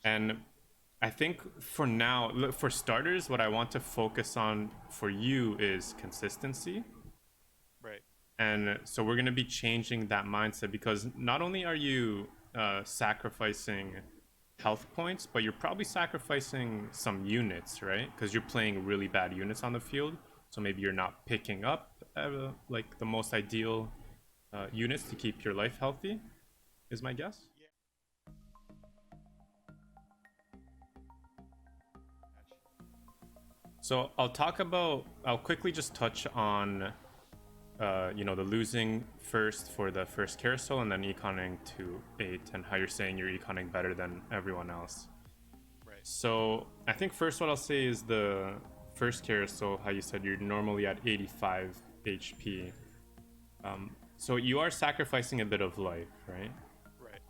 And I think for now, for starters, what I want to focus on for you is consistency. Right. And so we're going to be changing that mindset because not only are you sacrificing health points, but you're probably sacrificing some units, right? Because you're playing really bad units on the field. So maybe you're not picking up like the most ideal units to keep your life healthy, is my guess. Yeah. So I'll quickly just touch on the losing first for the first carousel and then econing to 8 and how you're saying you're econing better than everyone else. Right. So I think first what I'll say is the first carousel, how you said you're normally at 85 HP. So you are sacrificing a bit of life, right? Right.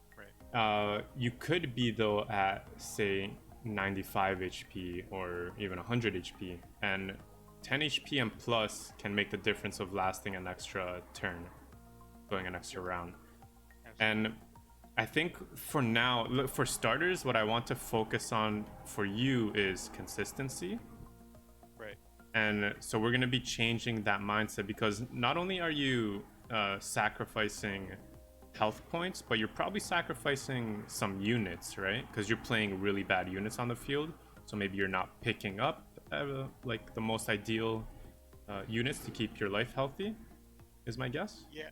Right. You could be though at say 95 HP or even 100 HP, and 10 HP and plus can make the difference of lasting an extra turn, going an extra round. Absolutely. And I think for now, for starters, what I want to focus on for you is consistency. Right. And so we're going to be changing that mindset because not only are you sacrificing health points, but you're probably sacrificing some units, right? Because you're playing really bad units on the field. So maybe you're not picking up like the most ideal units to keep your life healthy, is my guess. Yeah.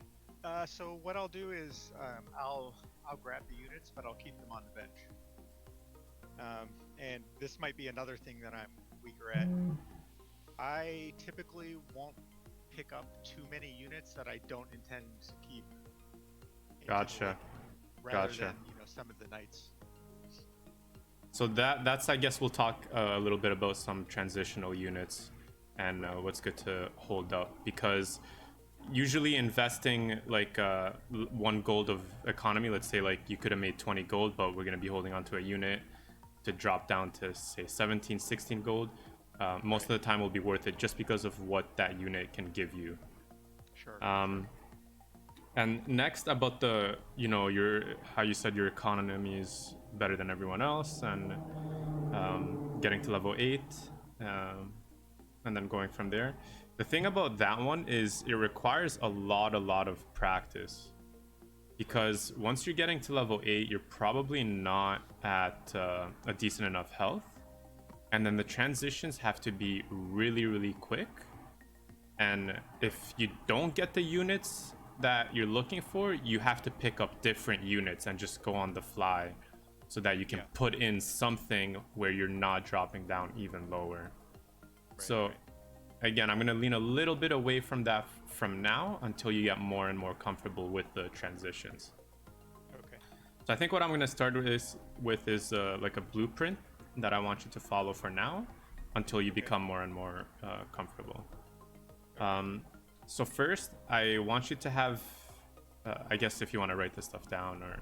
So what I'll do is I'll grab the units, but I'll keep them on the bench. And this might be another thing that I'm weaker at. I typically won't pick up too many units that I don't intend to keep into the Gotcha. late game, rather Gotcha. than some of the knights. So that's I guess we'll talk a little bit about some transitional units and Right. what's good to hold up because usually investing like 1 gold of economy, let's say like you could have made 20 gold, but we're going to be holding on to a unit to drop down to say 17, 16 gold. Most Right. of the time will be worth it just because of what that unit can give you. Sure. Sure. um, and next about the your how you said your economy is better than everyone else and getting to level 8, um, and then going from there. The thing about that one is it requires a lot of practice Right. because once you're getting to level 8, you're probably not at a decent enough health, and then the transitions have to be really quick. And if you don't get the units that you're looking for, you have to pick up different units and just go on the fly so that you can Yeah. put in something where you're not dropping down even lower. Right. So Right. again, I'm going to lean a little bit away from that from now until you get more and more comfortable with the transitions. Okay. So I think what I'm going to start with is like a blueprint that I want you to follow for now until you Okay. become more and more comfortable. Okay. Um, so first, I want you to have, I guess if you want to write this stuff down or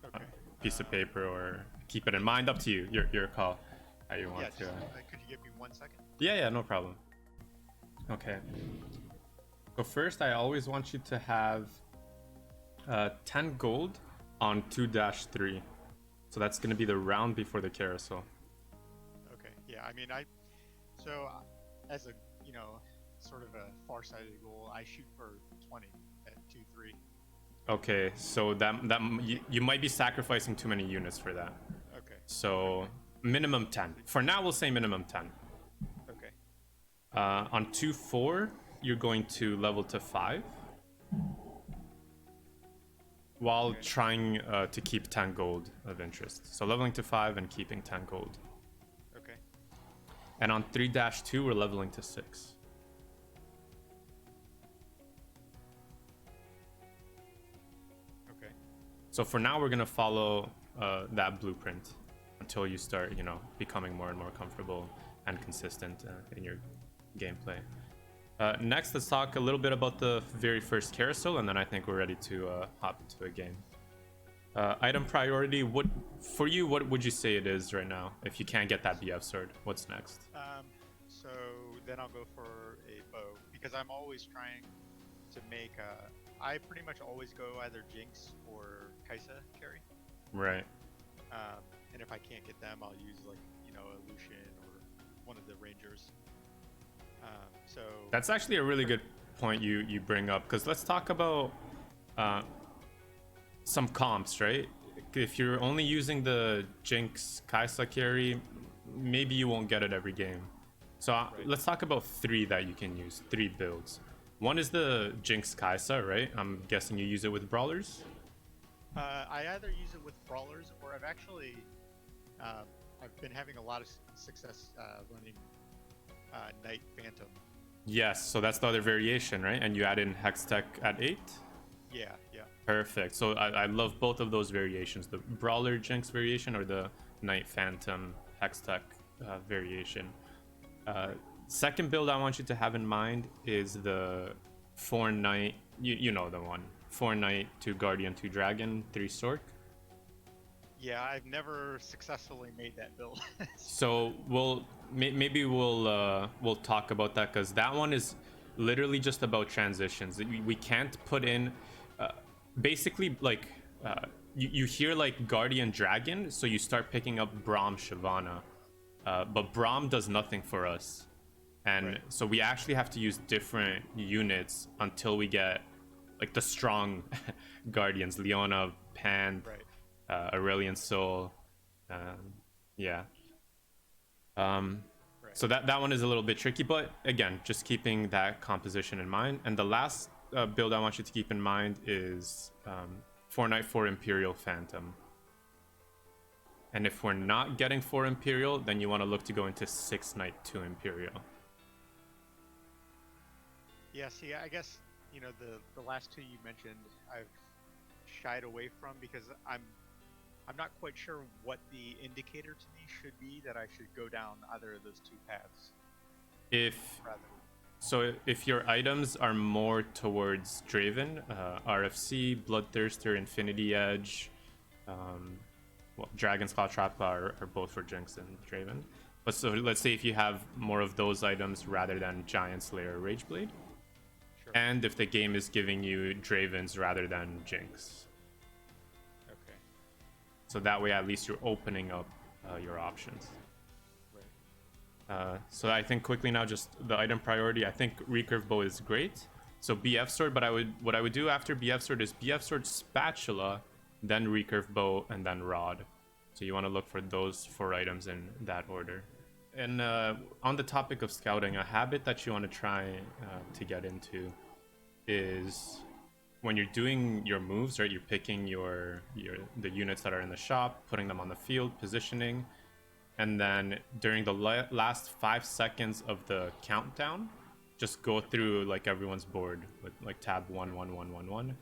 a Okay. piece of Um, paper or keep it in mind, up to you. Your call. How you yeah. want to. Just could you give me 1 second? Yeah, no problem. Okay. So first, I always want you to have 10 gold on 2-3. So that's going to be the round before the carousel. Okay. Yeah. I mean, so as a sort of a far-sighted goal, I shoot for 20 at 2-3. Okay, so that you might be sacrificing too many units for that. Okay. So Okay. minimum 10. For now, we'll say minimum 10. Okay. On 2-4, you're going to level to 5 while Okay. trying to keep 10 gold of interest. So leveling to 5 and keeping 10 gold. Okay. And on 3-2, we're leveling to 6. Okay. So for now, we're going to follow that blueprint until you start, becoming more and more comfortable and consistent in your gameplay. Next, let's talk a little bit about the very first carousel, and then I think we're ready to hop into a game. Item priority, what for you? What would you say it is right now? If you can't get that BF sword, what's next? So then I'll go for a bow because I'm always trying to make. I pretty much always go either Jinx or Kaisa carry. Right. and if I can't get them, I'll use like a Lucian or one of the Rangers. So That's actually a really good point you bring up, because let's talk about some comps, right? If you're only using the Jinx Kaisa carry, maybe you won't get it every game. So let's talk about 3 that you can use, 3 builds. One is the Jinx Kaisa, right? I'm guessing you use it with brawlers. I either use it with brawlers, or I've been having a lot of success running Knight Phantom. Yes, so that's the other variation, right? And you add in Hex Tech at 8. Yeah. Perfect. So I love both of those variations, the brawler Jinx variation or the Knight Phantom Hex Tech variation. Second build I want you to have in mind is the 4 Knight, you know the one. 4 Knight, 2 Guardian, 2 Dragon, 3 Stork. Yeah, I've never successfully made that build. So maybe we'll talk about that, because that one is literally just about transitions. We can't put in basically like you hear like Guardian Dragon, so you start picking up Braum Shyvana, but Braum does nothing for us, and Right. so we actually have to use different units until we get like the strong Guardians, Leona, Pan, Right. Aurelion Soul. Yeah. Right. So that one is a little bit tricky, but again, just keeping that composition in mind. And the last build I want you to keep in mind is 4 Knight 4 Imperial Phantom. And if we're not getting 4 Imperial, then you want to look to go into 6 Knight 2 Imperial. Yeah, see, I guess the last 2 you mentioned, I've shied away from because I'm not quite sure what the indicator to me should be that I should go down either of those 2 paths. If your items are more towards Draven, RFC, Bloodthirster, Infinity Edge, Dragon's Claw Trap are both for Jinx and Draven. But so let's say if you have more of those items rather than Giant Slayer or Rageblade, Sure. and if the game is giving you Dravens rather than Jinx. Okay. So that way at least you're opening up your options. Right. So I think quickly now, just the item priority, I think Recurve Bow is great. So BF Sword, but what I would do after BF Sword is BF Sword Spatula, then Recurve Bow, and then Rod. So you want to look for those 4 items in that order. And on the topic of scouting, a habit that you want to try to get into is when you're doing your moves, right? You're picking the units that are in the shop, putting them on the field, positioning, and then during the last 5 seconds of the countdown, just go through like everyone's board with like tab 1 1 1 1 1,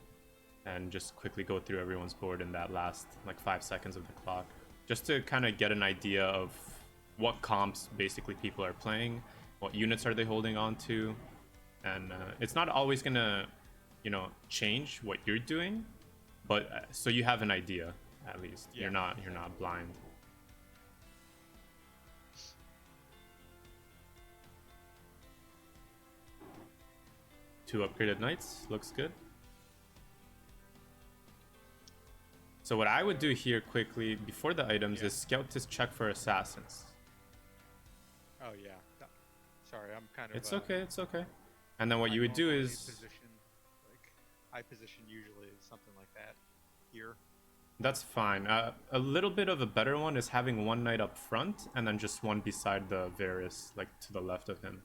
and just quickly go through everyone's board in that last like 5 seconds of the clock, just to kind of get an idea of what comps basically people are playing, what units are they holding on to, and it's not always gonna change what you're doing, but so you have an idea at least. Yeah. You're not blind. 2 upgraded knights looks good. So what I would do here quickly before the items is scout to check for assassins. Oh yeah. Sorry, I'm kind of. It's okay. And then what you would do is high position usually is something like that here. that's fine. A little bit of a better one is having 1 knight up front and then just 1 beside the Varus, like to the left of him.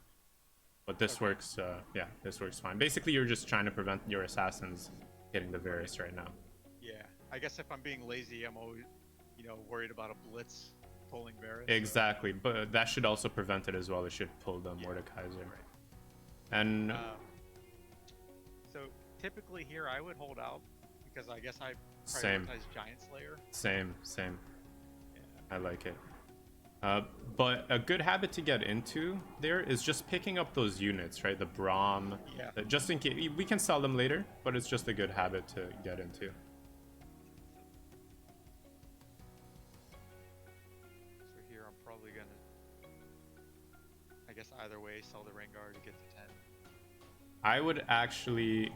But this works. Yeah, this works fine. Basically, you're just trying to prevent your assassins hitting the Varus right now. Yeah, I guess if I'm being lazy, I'm always, worried about a blitz pulling Varus. Exactly, but that should also prevent it as well. It should pull the Mordekaiser. Right. And so typically here I would hold out because I guess I Same. prioritize Giant Slayer. Same. Yeah. I like it. But a good habit to get into there is just picking up those units, right? The Braum. Yeah. Just in case we can sell them later, but it's just a good habit to get into. So here I'm probably gonna, I guess either way, sell the Rengar to get to 10. I would actually,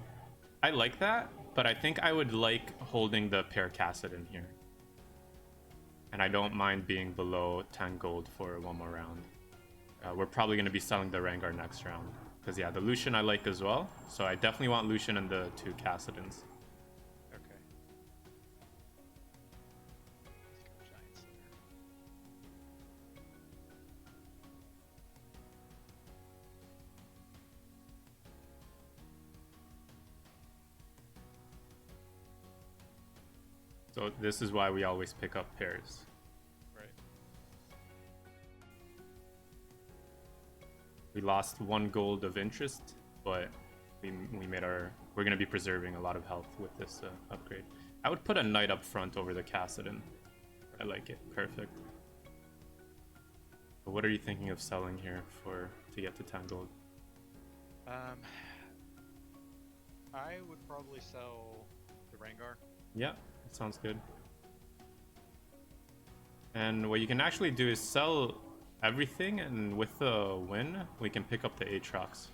I like that, but I think I would like holding the Paracassid in here. and I don't mind being below 10 gold for one more round. We're probably going to be selling the Rengar next round. Because, yeah, the Lucian I like as well. So I definitely want Lucian and the 2 Cassidans. Okay. Let's go Giant Slayer. So this is why we always pick up pairs. Right. We lost 1 gold of interest, but we made our... We're going to be preserving a lot of health with this upgrade. I would put a knight up front over the Cassidon. I like it. Perfect. But what are you thinking of selling here to get to 10 gold? I would probably sell the Rengar. Yeah, that sounds good. And what you can actually do is sell everything, and with the win, we can pick up the Aatrox.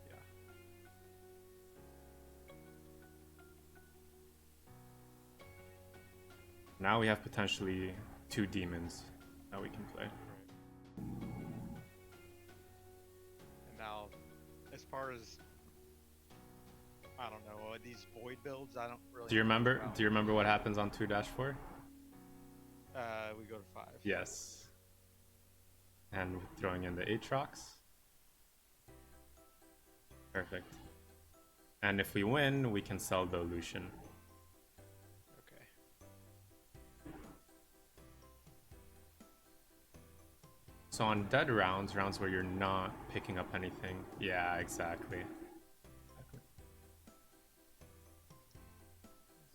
Yeah. Now we have potentially 2 demons that we can play. Right. And now, as far as I don't know these void builds, I don't really. Do you remember what happens on 2-4? We go to 5. Yes. And throwing in the Aatrox. Perfect. And if we win, we can sell the Lucian. Okay. So on dead rounds where you're not picking up anything, yeah, exactly.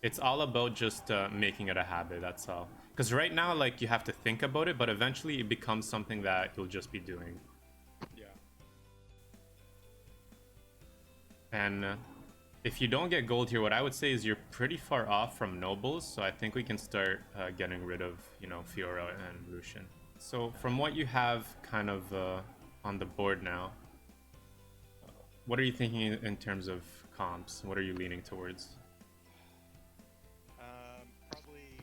It's all about just making it a habit, that's all. Because right now, like, you have to think about it, but eventually it becomes something that you'll just be doing. Yeah. And if you don't get gold here, what I would say is you're pretty far off from nobles, so I think we can start getting rid of, Fiora and Lucian. So from what you have kind of on the board now, what are you thinking in terms of comps? What are you leaning towards? Probably.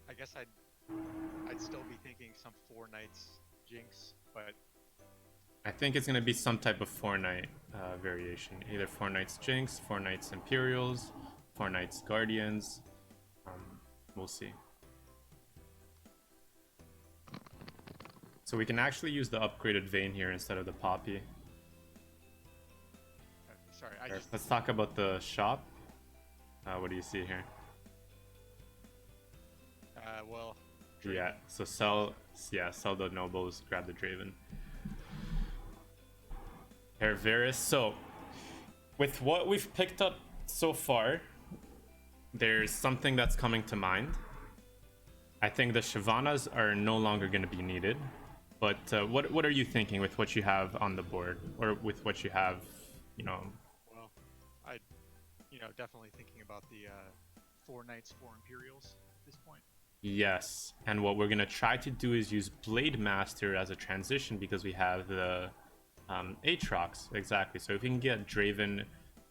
I guess I'd still be thinking some 4 Knights Jinx, but I think it's going to be some type of 4-Knight variation. Either 4 Knights Jinx, 4 Knights Imperials, 4 Knights Guardians. We'll see. So we can actually use the upgraded Vayne here instead of the Poppy. sorry, Let's talk about the shop. What do you see here? Well. Draven. Yeah, so sell the nobles, grab the Draven. Hervaris. So, with what we've picked up so far, there's something that's coming to mind. I think the Shyvanas are no longer going to be needed. But what are you thinking with what you have on the board, or with what you have, Well, I, definitely thinking about the 4 Knights, 4 Imperials at this point. Yes, and what we're gonna try to do is use Blade Master as a transition because we have the Aatrox, exactly. So if we can get Draven,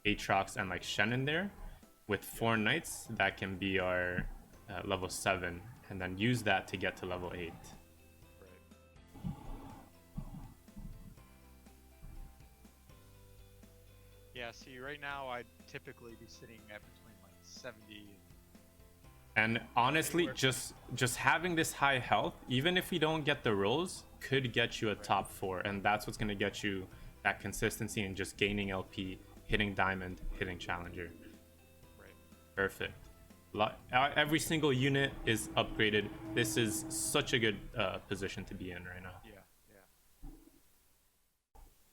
Aatrox, and like Shen in there with 4 Knights, that can be our level 7, and then use that to get to level 8. Right. Yeah. See, right now I'd typically be sitting at between like 70 and honestly, just having this high health, even if we don't get the rolls, could get you a top 4, and that's what's going to get you that consistency and just gaining LP, hitting Diamond, hitting Challenger. Right. Perfect. Every single unit is upgraded. This is such a good position to be in right now. Yeah.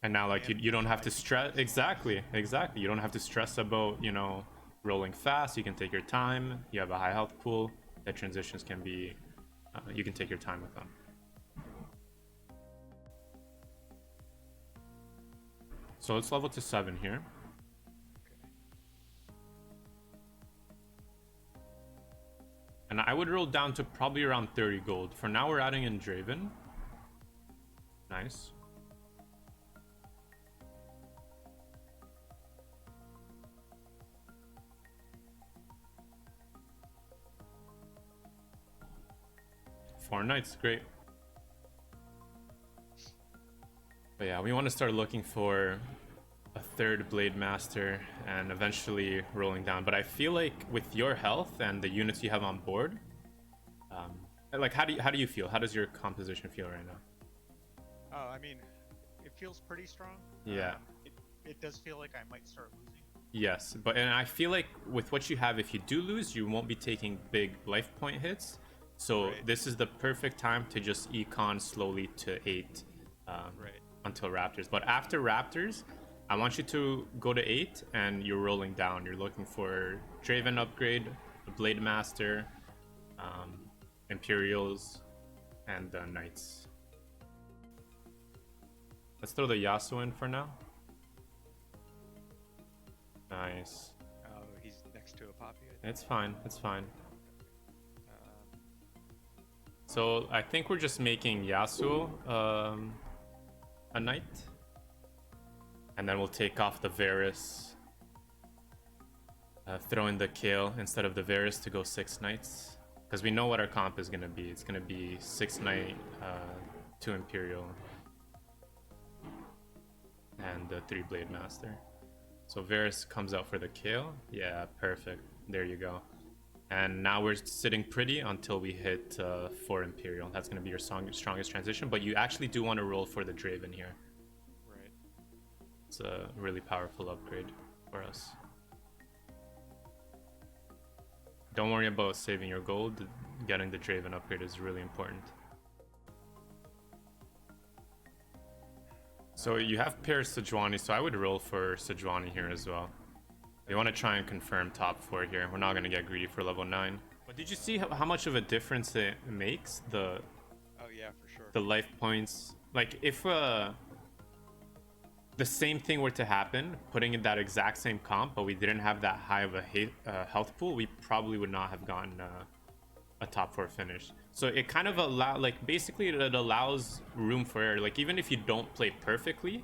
And now, like, you don't have to stress. Exactly. You don't have to stress about, rolling fast. You can take your time. You have a high health pool. The transitions can be, you can take your time with them. So let's level to 7 here. And I would roll down to probably around 30 gold. For now, we're adding in Draven. Nice. 4 knights, great. But yeah, we want to start looking for a third blade master and eventually rolling down. But I feel like with your health and the units you have on board, like how do you feel? How does your composition feel right now? Oh, I mean, it feels pretty strong. Yeah. It does feel like I might start losing. Yes, and I feel like with what you have, if you do lose, you won't be taking big life point hits. So Right. this is the perfect time to just econ slowly to 8 Right. until Raptors. But after Raptors, I want you to go to 8 and you're rolling down. You're looking for Draven upgrade, the Blade Master, Imperials, and the Knights. Let's throw the Yasuo in for now. Nice. Oh, he's next to a Poppy. It's fine. It's fine. Um, So I think we're just making Yasuo a knight. And then we'll take off the Varus. Throw in the Kale instead of the Varus to go 6 knights. Because we know what our comp is going to be. It's going to be 6 knight, 2 Imperial, and 3 Blade Master. So Varus comes out for the Kale. Yeah, perfect. There you go. And now we're sitting pretty until we hit 4 Imperial. That's going to be your strongest transition. But you actually do want to roll for the Draven here. right. It's a really powerful upgrade for us. Don't worry about saving your gold. Getting the Draven upgrade is really important. So you have pairs Sejuani, so I would roll for Sejuani here as well. We want to try and confirm top 4 here. We're not going to get greedy for level 9. But did you see how much of a difference it makes? Oh yeah, for sure. The life points. Like if the same thing were to happen, putting in that exact same comp, but we didn't have that high of a health pool, we probably would not have gotten a top 4 finish. So it kind of basically it allows room for error. Like even if you don't play perfectly,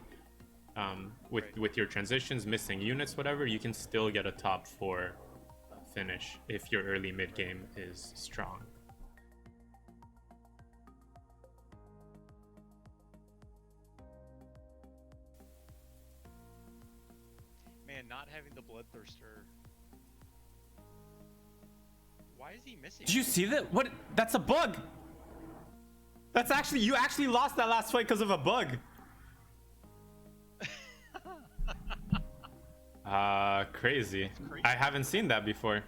with your transitions, missing units, whatever, you can still get a top 4 finish if your early mid game is strong. Man, not having the Bloodthirster. Why is he missing? Did you see that? What? That's a bug. That's actually, you actually lost that last fight because of a bug. Crazy. Crazy. I haven't seen that before.